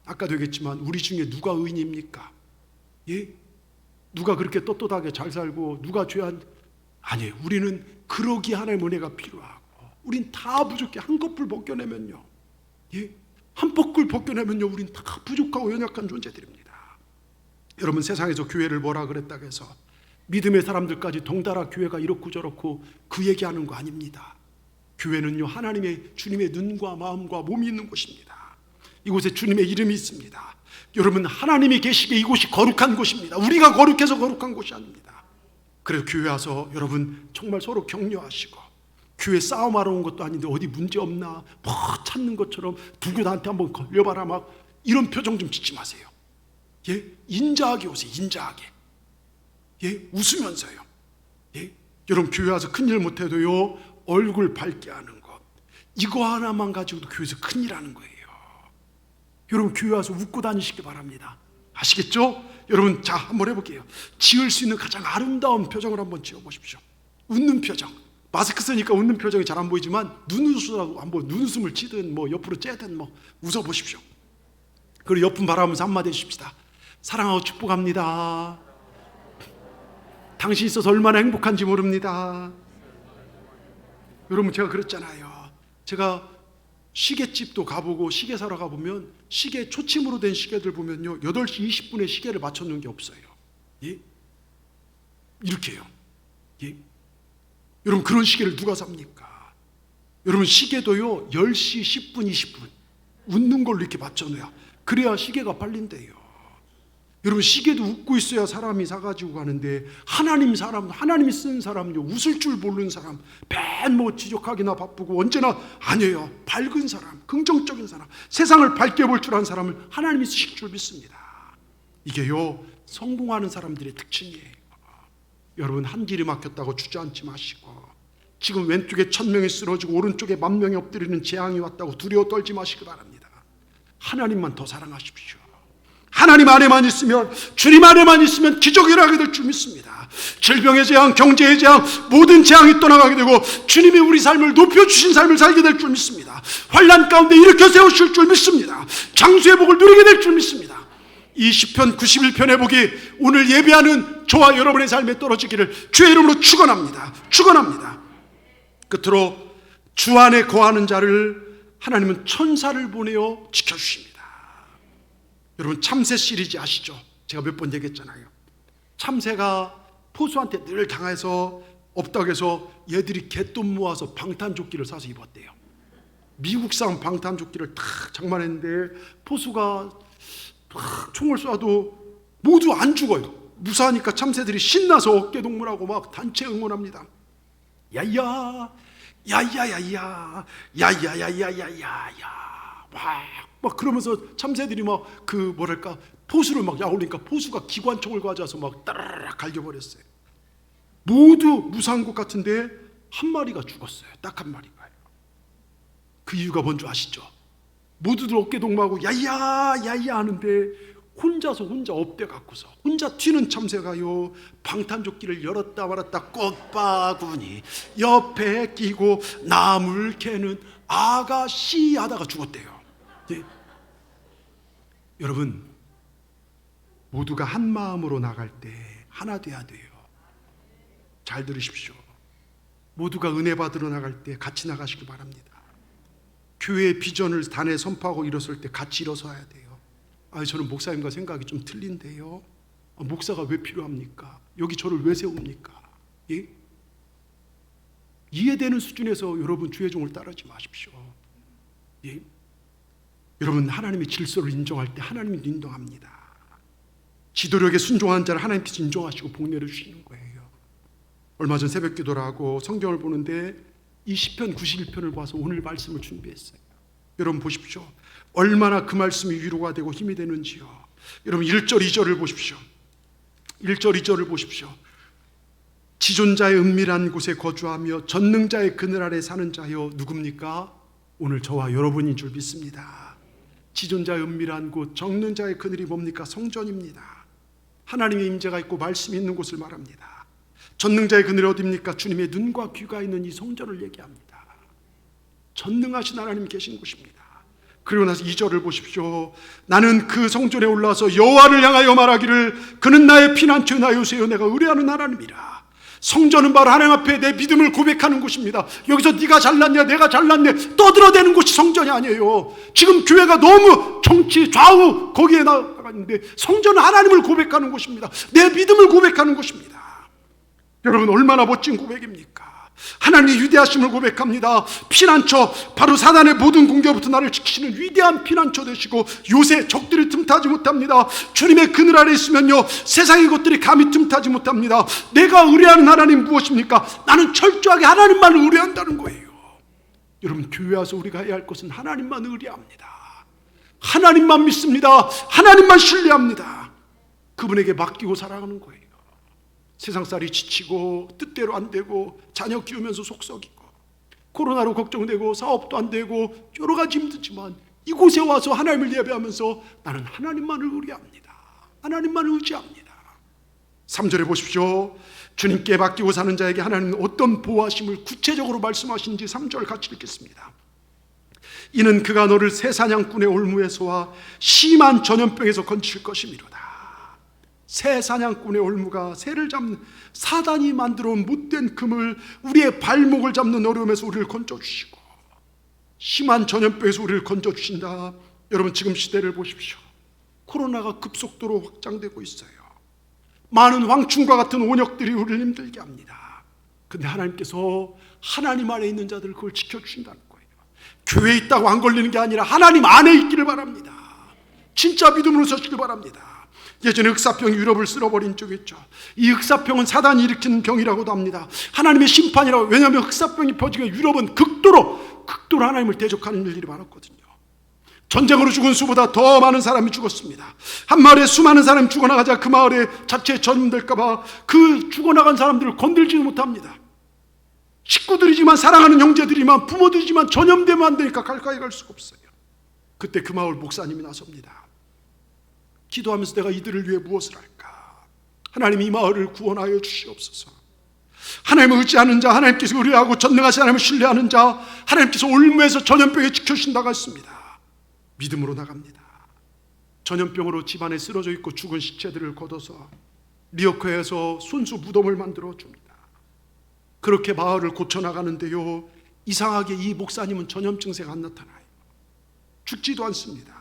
아까도 얘기했지만 우리 중에 누가 의인입니까? 예? 누가 그렇게 떳떳하게 잘 살고 누가 죄한 아니에요. 우리는 그러기 하나님의 은혜가 필요하고 우린 다 부족해. 한 커플 벗겨내면요 예? 한 뻐클 벗겨내면요 우린 다 부족하고 연약한 존재들입니다. 여러분 세상에서 교회를 뭐라 그랬다고 해서 믿음의 사람들까지 덩달아 교회가 이렇고 저렇고 그 얘기하는 거 아닙니다. 교회는요 하나님의 주님의 눈과 마음과 몸이 있는 곳입니다. 이곳에 주님의 이름이 있습니다. 여러분 하나님이 계시기에 이곳이 거룩한 곳입니다. 우리가 거룩해서 거룩한 곳이 아닙니다. 그래서 교회 와서 여러분 정말 서로 격려하시고 교회 싸움하러 온 것도 아닌데 어디 문제 없나 뭐 찾는 것처럼 두고 나한테 한번 걸려봐라 막 이런 표정 좀 짓지 마세요. 예? 인자하게 오세요. 인자하게. 예? 웃으면서요. 예? 여러분 교회 와서 큰일 못해도요 얼굴 밝게 하는 것 이거 하나만 가지고도 교회에서 큰일 하는 거예요. 여러분 교회 와서 웃고 다니시기 바랍니다. 아시겠죠? 여러분 자 한번 해볼게요. 지을 수 있는 가장 아름다운 표정을 한번 지어보십시오. 웃는 표정. 마스크 쓰니까 웃는 표정이 잘 안 보이지만 눈웃음이라고 한번 눈웃음을 치든 뭐 옆으로 째든 뭐 웃어보십시오. 그리고 옆은 바라보면서 한마디 해주십시다. 사랑하고 축복합니다. 당신 있어서 얼마나 행복한지 모릅니다. 여러분 제가 그랬잖아요. 제가 시계집도 가보고 시계 사러 가보면 시계 초침으로 된 시계들 보면요 8시 20분에 시계를 맞춰놓은 게 없어요. 예? 이렇게요. 예? 여러분 그런 시계를 누가 삽니까? 여러분 시계도요 10시 10분 20분 웃는 걸로 이렇게 맞춰놔야 그래야 시계가 팔린대요. 여러분 시계도 웃고 있어야 사람이 사가지고 가는데 하나님이 쓴 사람요 웃을 줄 모르는 사람 맨 뭐 지적하기나 바쁘고 언제나 아니에요. 밝은 사람 긍정적인 사람 세상을 밝게 볼 줄 아는 사람을 하나님이 쓰실 줄 믿습니다. 이게요, 성공하는 사람들의 특징이에요. 여러분, 한 길이 막혔다고 주저앉지 마시고, 지금 왼쪽에 1000명이 쓰러지고 오른쪽에 10,000명이 엎드리는 재앙이 왔다고 두려워 떨지 마시기 바랍니다. 하나님만 더 사랑하십시오. 하나님 안에만 있으면, 주님 안에만 있으면 기적이 일어나게 될 줄 믿습니다. 질병의 재앙, 경제의 재앙, 모든 재앙이 떠나가게 되고 주님이 우리 삶을 높여주신 삶을 살게 될 줄 믿습니다. 환난 가운데 일으켜 세우실 줄 믿습니다. 장수의 복을 누리게 될 줄 믿습니다. 이 시편 91편의 복이 오늘 예배하는 저와 여러분의 삶에 떨어지기를 주의 이름으로 축원합니다. 축원합니다. 끝으로 주 안에 거하는 자를 하나님은 천사를 보내어 지켜주십니다. 여러분, 참새 시리즈 아시죠? 제가 몇 번 얘기했잖아요. 참새가 포수한테 늘 당해서 없다고 해서 얘들이 갯돈 모아서 방탄조끼를 사서 입었대요. 미국산 방탄조끼를 탁 장만했는데 포수가 총을 쏴도 모두 안 죽어요. 무사하니까 참새들이 신나서 어깨동무라고 막 단체 응원합니다. 야야 야야야야 야야야야야야야 막 그러면서 참새들이 막 뭐랄까 포수를 막 야올리니까 포수가 기관총을 가져와서 막 따라락 갈겨버렸어요. 모두 무사한 것 같은데 한 마리가 죽었어요. 딱 한 마리가요. 그 이유가 뭔지 아시죠? 모두들 어깨동무하고 야야 야야 하는데 혼자 업대 갖고서 혼자 튀는 참새가요, 방탄조끼를 열었다 말았다 꽃바구니 옆에 끼고 나물 캐는 아가씨 하다가 죽었대요. 네. 여러분, 모두가 한 마음으로 나갈 때 하나 돼야 돼요. 잘 들으십시오. 모두가 은혜 받으러 나갈 때 같이 나가시기 바랍니다. 교회의 비전을 단에 선포하고 일어설 때 같이 일어서야 돼요. 저는 목사님과 생각이 좀 틀린데요. 목사가 왜 필요합니까? 여기 저를 왜 세웁니까? 예? 이해되는 수준에서 여러분 주의 종을 따르지 마십시오. 예? 여러분, 하나님의 질서를 인정할 때 하나님이 인정합니다. 지도력에 순종한 자를 하나님께서 인정하시고 복 내려주시는 거예요. 얼마 전 새벽 기도를 하고 성경을 보는데 이 시편 91편을 봐서 오늘 말씀을 준비했어요. 여러분 보십시오. 얼마나 그 말씀이 위로가 되고 힘이 되는지요. 여러분 1절 2절을 보십시오. 1절 2절을 보십시오. 지존자의 은밀한 곳에 거주하며 전능자의 그늘 아래 사는 자여 누굽니까? 오늘 저와 여러분인 줄 믿습니다. 지존자의 은밀한 곳, 전능자의 그늘이 뭡니까? 성전입니다. 하나님의 임재가 있고 말씀이 있는 곳을 말합니다. 전능자의 그늘이 어디입니까? 주님의 눈과 귀가 있는 이 성전을 얘기합니다. 전능하신 하나님 계신 곳입니다. 그리고 나서 2절을 보십시오. 나는 그 성전에 올라와서 여호와를 향하여 말하기를 그는 나의 피난처 나의 요새여 내가 의뢰하는 하나님이라. 성전은 바로 하나님 앞에 내 믿음을 고백하는 곳입니다. 여기서 네가 잘났냐 내가 잘났네 떠들어대는 곳이 성전이 아니에요. 지금 교회가 너무 정치 좌우 거기에 나가는데 성전은 하나님을 고백하는 곳입니다. 내 믿음을 고백하는 곳입니다. 여러분, 얼마나 멋진 고백입니까? 하나님의 위대하심을 고백합니다. 피난처, 바로 사단의 모든 공격부터 나를 지키시는 위대한 피난처 되시고 요새 적들이 틈타지 못합니다. 주님의 그늘 아래 있으면요 세상의 것들이 감히 틈타지 못합니다. 내가 의뢰하는 하나님 무엇입니까? 나는 철저하게 하나님만을 의뢰한다는 거예요. 여러분, 교회 와서 우리가 해야 할 것은 하나님만 의뢰합니다. 하나님만 믿습니다. 하나님만 신뢰합니다. 그분에게 맡기고 살아가는 거예요. 세상살이 지치고 뜻대로 안 되고 자녀 키우면서 속썩이고 코로나로 걱정되고 사업도 안 되고 여러 가지 힘들지만 이곳에 와서 하나님을 예배하면서 나는 하나님만을 의뢰합니다. 하나님만을 의지합니다. 3절에 보십시오. 주님께 맡기고 사는 자에게 하나님은 어떤 보호하심을 구체적으로 말씀하시는지 3절 같이 읽겠습니다. 이는 그가 너를 새 사냥꾼의 올무에서와 심한 전염병에서 건질 것이미로다. 새 사냥꾼의 올무가 새를 잡는 사단이 만들어온 못된 금을 우리의 발목을 잡는 어려움에서 우리를 건져주시고 심한 전염병에서 우리를 건져주신다. 여러분, 지금 시대를 보십시오. 코로나가 급속도로 확장되고 있어요. 많은 황충과 같은 온역들이 우리를 힘들게 합니다. 근데 하나님께서 하나님 안에 있는 자들을 그걸 지켜주신다는 거예요. 교회에 있다고 안 걸리는 게 아니라 하나님 안에 있기를 바랍니다. 진짜 믿음으로 서시길 바랍니다. 예전에 흑사병이 유럽을 쓸어버린 적이 있죠. 이 흑사병은 사단이 일으키는 병이라고도 합니다. 하나님의 심판이라고. 왜냐하면 흑사병이 퍼지고 유럽은 극도로 하나님을 대적하는 일들이 많았거든요. 전쟁으로 죽은 수보다 더 많은 사람이 죽었습니다. 한 마을에 수많은 사람이 죽어나가자 그 마을에 자체에 전염될까 봐 그 죽어나간 사람들을 건들지도 못합니다. 식구들이지만, 사랑하는 형제들이지만, 부모들이지만 전염되면 안 되니까 가까이 갈 수가 없어요. 그때 그 마을 목사님이 나섭니다. 기도하면서 내가 이들을 위해 무엇을 할까? 하나님, 이 마을을 구원하여 주시옵소서. 하나님을 의지하는 자, 하나님께서 의뢰하고 전능하신 하나님을 신뢰하는 자, 하나님께서 올무에서 전염병에 지켜주신다고 했습니다. 믿음으로 나갑니다. 전염병으로 집안에 쓰러져 있고 죽은 시체들을 걷어서 리어커에서 손수 무덤을 만들어 줍니다. 그렇게 마을을 고쳐나가는데요, 이상하게 이 목사님은 전염 증세가 안 나타나요. 죽지도 않습니다.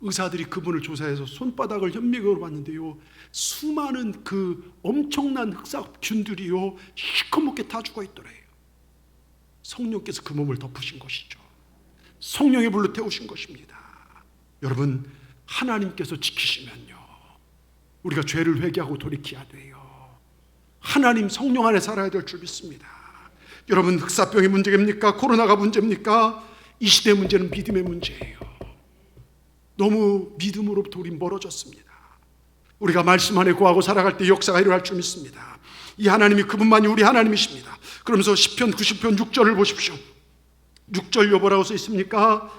의사들이 그분을 조사해서 손바닥을 현미경으로 봤는데요, 수많은 그 엄청난 흑사균들이요 시커멓게 다 죽어 있더래요. 성령께서 그 몸을 덮으신 것이죠. 성령의 불로 태우신 것입니다. 여러분, 하나님께서 지키시면요, 우리가 죄를 회개하고 돌이켜야 돼요. 하나님 성령 안에 살아야 될 줄 믿습니다. 여러분, 흑사병이 문제입니까? 코로나가 문제입니까? 이 시대의 문제는 믿음의 문제예요. 너무 믿음으로부터 우리 멀어졌습니다. 우리가 말씀 안에 구하고 살아갈 때 역사가 일어날 줄 믿습니다. 이 하나님이 그분만이 우리 하나님이십니다. 그러면서 시편 90편 6절을 보십시오. 6절 뭐라고 써 있습니까?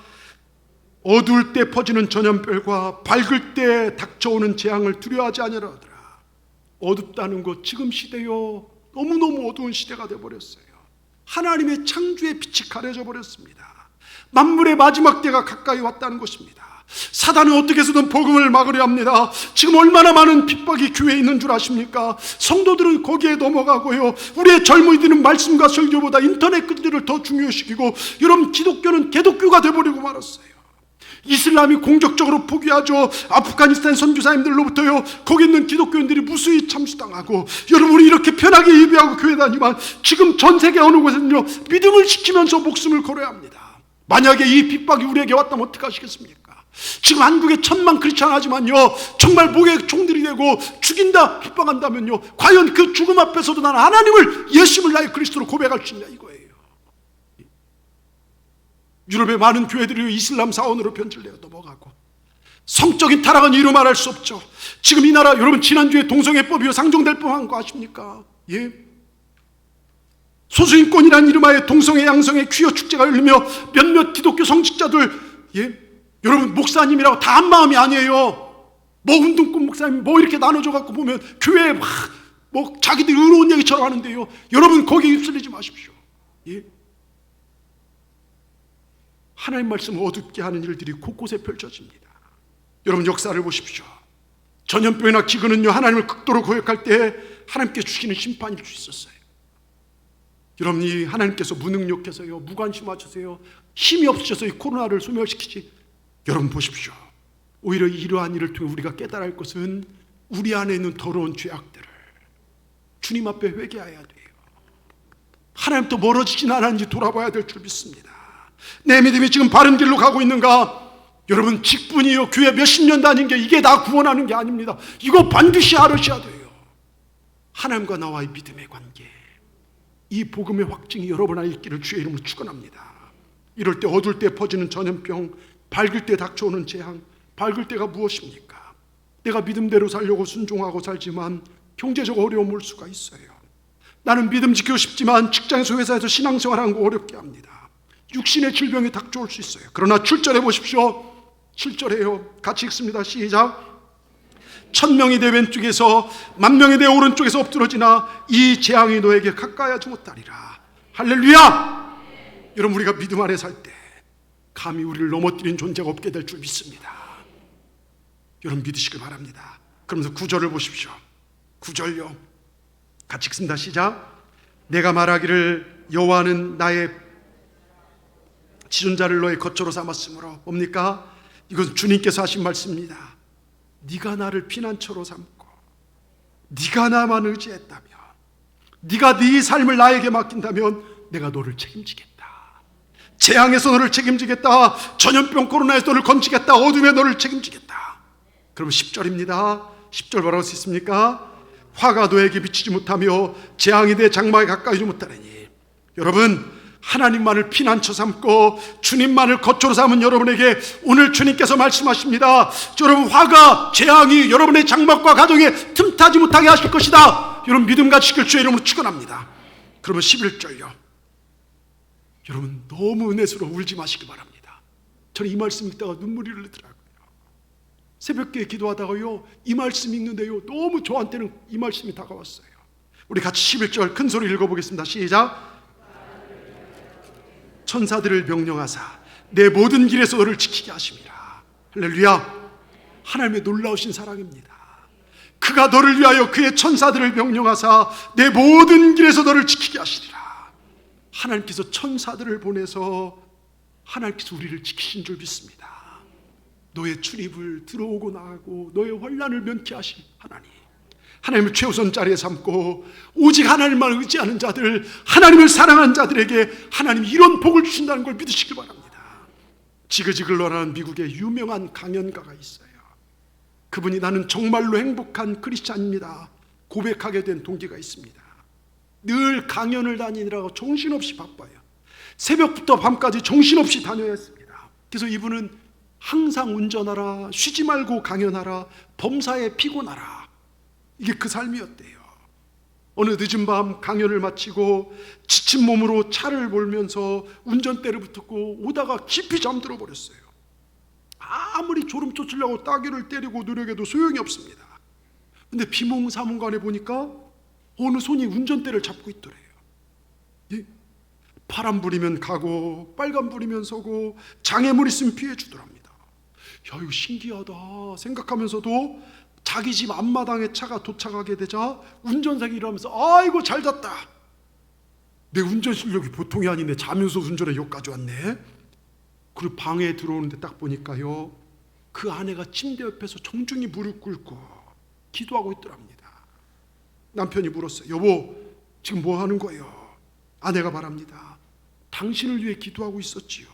어두울 때 퍼지는 전염병과 밝을 때 닥쳐오는 재앙을 두려워하지 아니하라 하더라. 어둡다는 것, 지금 시대요, 너무너무 어두운 시대가 되어버렸어요. 하나님의 창조의 빛이 가려져 버렸습니다. 만물의 마지막 때가 가까이 왔다는 것입니다. 사단은 어떻게 해서든 복음을 막으려 합니다. 지금 얼마나 많은 핍박이 교회에 있는 줄 아십니까? 성도들은 거기에 넘어가고요, 우리의 젊은이들은 말씀과 설교보다 인터넷 글들을 더 중요시키고, 여러분, 기독교는 개독교가 되어버리고 말았어요. 이슬람이 공격적으로 포기하죠. 아프가니스탄 선교사님들로부터요, 거기 있는 기독교인들이 무수히 참수당하고, 여러분, 우리 이렇게 편하게 예배하고 교회 다니지만 지금 전 세계 어느 곳에는요, 믿음을 지키면서 목숨을 걸어야 합니다. 만약에 이 핍박이 우리에게 왔다면 어떻게 하시겠습니까? 지금 한국에 1000만 크리스찬 하지만요, 정말 목에 총들이 되고 죽인다, 핍박한다면요, 과연 그 죽음 앞에서도 나는 하나님을, 예수님을 나의 그리스도로 고백할 수 있냐, 이거예요. 유럽의 많은 교회들이 이슬람 사원으로 변질되어 넘어가고, 성적인 타락은 이루 말할 수 없죠. 지금 이 나라, 여러분, 지난주에 동성애법이 상정될 뻔한 거 아십니까? 예? 소수인권이라는 이름하에 동성애, 양성애, 퀴어 축제가 열리며 몇몇 기독교 성직자들, 예? 여러분, 목사님이라고 다 한 마음이 아니에요. 뭐 운동권 목사님 뭐 이렇게 나눠져 갖고 보면 교회에 막 뭐 자기들 의로운 얘기처럼 하는데요, 여러분, 거기에 휩쓸리지 마십시오. 예? 하나님 말씀을 어둡게 하는 일들이 곳곳에 펼쳐집니다. 여러분, 역사를 보십시오. 전염병이나 기근은요, 하나님을 극도로 고역할 때 하나님께 주시는 심판일 수 있었어요. 여러분, 이 하나님께서 무능력해서요, 무관심하셔서요, 힘이 없으셔서 이 코로나를 소멸시키지, 여러분 보십시오. 오히려 이러한 일을 통해 우리가 깨달아야 할 것은 우리 안에 있는 더러운 죄악들을 주님 앞에 회개해야 돼요. 하나님부터 멀어지진 않았는지 돌아봐야 될 줄 믿습니다. 내 믿음이 지금 바른 길로 가고 있는가? 여러분, 직분이요, 교회 몇십 년 다닌 게 이게 다 구원하는 게 아닙니다. 이거 반드시 알으셔야 돼요. 하나님과 나와의 믿음의 관계, 이 복음의 확증이 여러분 안에 있기를 주의 이름으로 축원합니다. 이럴 때 어두울 때 퍼지는 전염병, 밝을 때 닥쳐오는 재앙, 밝을 때가 무엇입니까? 내가 믿음대로 살려고 순종하고 살지만 경제적 어려움 올 수가 있어요. 나는 믿음 지키고 싶지만 직장에서 회사에서 신앙생활하는 거 어렵게 합니다. 육신의 질병이 닥쳐올 수 있어요. 그러나 7절에 보십시오. 7절에요. 같이 읽습니다. 시작. 1000명이 내 왼쪽에서 10,000명이 내 오른쪽에서 엎드러지나 이 재앙이 너에게 가까이 하지 못하리라. 할렐루야. 여러분, 우리가 믿음 안에 살 때 감히 우리를 넘어뜨린 존재가 없게 될 줄 믿습니다. 여러분, 믿으시길 바랍니다. 그러면서 9절을 보십시오. 9절요. 같이 읽습니다. 시작. 내가 말하기를 여호와는 나의 지존자를 너의 거처로 삼았으므로, 뭡니까? 이건 주님께서 하신 말씀입니다. 네가 나를 피난처로 삼고 네가 나만 의지했다면, 네가 네 삶을 나에게 맡긴다면 내가 너를 책임지겠다. 재앙에서 너를 책임지겠다. 전염병 코로나에서 너를 건지겠다. 어둠에 너를 책임지겠다. 그럼 10절입니다. 10절 뭐라고 써 있습니까? 화가 너에게 비치지 못하며 재앙이 내 장막에 가까이 오지 못하리니. 여러분, 하나님만을 피난처 삼고 주님만을 거처로 삼은 여러분에게 오늘 주님께서 말씀하십니다. 여러분, 화가 재앙이 여러분의 장막과 가정에 틈타지 못하게 하실 것이다. 여러분, 믿음 가지시길 주의 이름으로 축원합니다. 그러면 11절요. 여러분, 너무 은혜스러워 울지 마시기 바랍니다. 저는 이 말씀 읽다가 눈물이 흐르더라고요. 새벽에 기도하다가요, 이 말씀 읽는데요, 너무 저한테는 이 말씀이 다가왔어요. 우리 같이 11절 큰 소리 읽어보겠습니다. 시작. 천사들을 명령하사 내 모든 길에서 너를 지키게 하심이라. 할렐루야. 하나님의 놀라우신 사랑입니다. 그가 너를 위하여 그의 천사들을 명령하사 내 모든 길에서 너를 지키게 하시리라. 하나님께서 천사들을 보내서 하나님께서 우리를 지키신 줄 믿습니다. 너의 출입을 들어오고 나가고 너의 환난을 면케하신 하나님, 하나님을 최우선 자리에 삼고 오직 하나님만 의지하는 자들, 하나님을 사랑하는 자들에게 하나님이 이런 복을 주신다는 걸 믿으시길 바랍니다. 지그지글러라는 미국의 유명한 강연가가 있어요. 그분이 나는 정말로 행복한 크리스찬입니다 고백하게 된 동기가 있습니다. 늘 강연을 다니느라고 정신없이 바빠요. 새벽부터 밤까지 정신없이 다녀야 했습니다. 그래서 이분은 항상 운전하라, 쉬지 말고 강연하라, 범사에 피곤하라, 이게 그 삶이었대요. 어느 늦은 밤 강연을 마치고 지친 몸으로 차를 몰면서 운전대를 붙었고 오다가 깊이 잠들어 버렸어요. 아무리 졸음 쫓으려고 따귀를 때리고 노력해도 소용이 없습니다. 근데 비몽사몽간에 보니까 어느 손이 운전대를 잡고 있더래요. 파란 불이면 가고 빨간 불이면 서고 장애물 있으면 피해 주더랍니다. 야, 이거 신기하다 생각하면서도 자기 집 앞마당에 차가 도착하게 되자 운전사가 일하면서 아이고 잘 잤다. 내 운전 실력이 보통이 아니네. 자면서 운전에 여기까지 왔네. 그리고 방에 들어오는데 딱 보니까요, 그 아내가 침대 옆에서 정중히 무릎 꿇고 기도하고 있더랍니다. 남편이 물었어요. 여보, 지금 뭐 하는 거예요? 아내가 말합니다. 당신을 위해 기도하고 있었지요.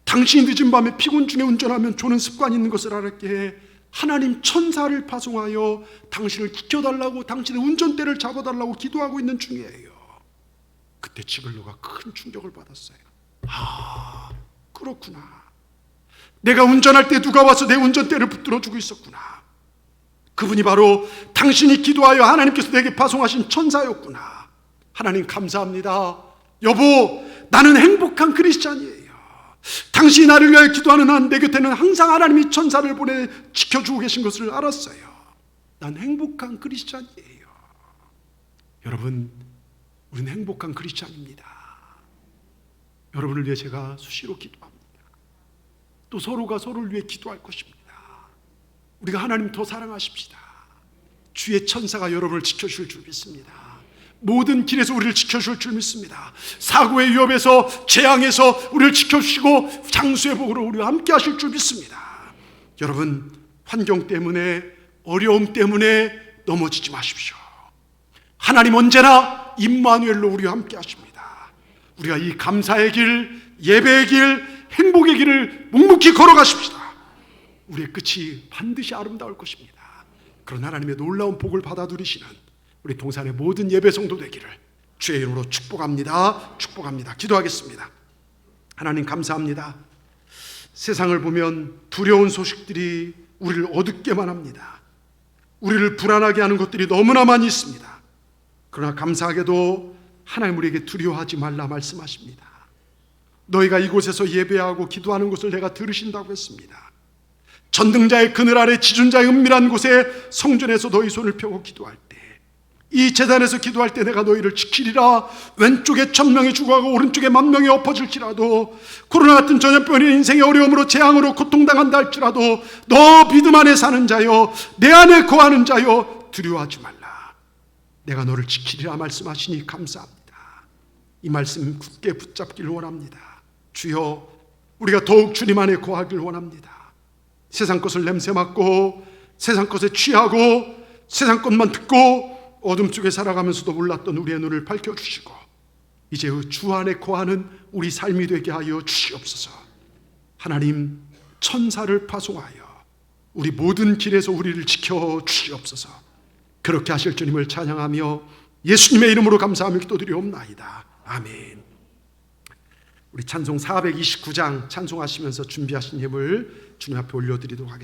당신이 늦은 밤에 피곤 중에 운전하면 조는 습관이 있는 것을 알았기에 하나님 천사를 파송하여 당신을 지켜달라고, 당신의 운전대를 잡아달라고 기도하고 있는 중이에요. 그때 지글러가 큰 충격을 받았어요. 아, 그렇구나. 내가 운전할 때 누가 와서 내 운전대를 붙들어주고 있었구나. 그분이 바로 당신이 기도하여 하나님께서 내게 파송하신 천사였구나. 하나님 감사합니다. 여보, 나는 행복한 크리스찬이에요. 당신이 나를 위하여 기도하는 한 내 곁에는 항상 하나님이 천사를 보내 지켜주고 계신 것을 알았어요. 난 행복한 크리스찬이에요. 여러분, 우리는 행복한 크리스찬입니다. 여러분을 위해 제가 수시로 기도합니다. 또 서로가 서로를 위해 기도할 것입니다. 우리가 하나님 더 사랑하십시다. 주의 천사가 여러분을 지켜줄 줄 믿습니다. 모든 길에서 우리를 지켜줄 줄 믿습니다. 사고의 위협에서, 재앙에서 우리를 지켜주시고 장수의 복으로 우리와 함께 하실 줄 믿습니다. 여러분, 환경 때문에, 어려움 때문에 넘어지지 마십시오. 하나님 언제나 임마누엘로 우리와 함께 하십니다. 우리가 이 감사의 길, 예배의 길, 행복의 길을 묵묵히 걸어가십시다. 우리의 끝이 반드시 아름다울 것입니다. 그런 하나님의 놀라운 복을 받아 누리시는 우리 동산의 모든 예배 성도 되기를 주의 이름으로 축복합니다. 축복합니다. 기도하겠습니다. 하나님 감사합니다. 세상을 보면 두려운 소식들이 우리를 어둡게만 합니다. 우리를 불안하게 하는 것들이 너무나 많이 있습니다. 그러나 감사하게도 하나님 우리에게 두려워하지 말라 말씀하십니다. 너희가 이곳에서 예배하고 기도하는 것을 내가 들으신다고 했습니다. 전등자의 그늘 아래 지존자의 은밀한 곳에 성전에서 너희 손을 펴고 기도할 때, 이 제단에서 기도할 때 내가 너희를 지키리라. 왼쪽에 1000명이 죽어가고 오른쪽에 10,000명이 엎어질지라도, 코로나 같은 전염병이 인생의 어려움으로 재앙으로 고통당한다 할지라도 너 믿음 안에 사는 자여, 내 안에 거하는 자여, 두려워하지 말라. 내가 너를 지키리라 말씀하시니 감사합니다. 이 말씀 굳게 붙잡기를 원합니다. 주여, 우리가 더욱 주님 안에 거하기를 원합니다. 세상 것을 냄새 맡고 세상 것에 취하고 세상 것만 듣고 어둠 속에 살아가면서도 몰랐던 우리의 눈을 밝혀주시고 이제 주 안에 거하는 우리 삶이 되게 하여 주시옵소서. 하나님, 천사를 파송하여 우리 모든 길에서 우리를 지켜 주시옵소서. 그렇게 하실 주님을 찬양하며 예수님의 이름으로 감사하며 기도드리옵나이다. 아멘. 우리 찬송 429장 찬송하시면서 준비하신 힘을 주님 앞에 올려드리도록 하겠습니다.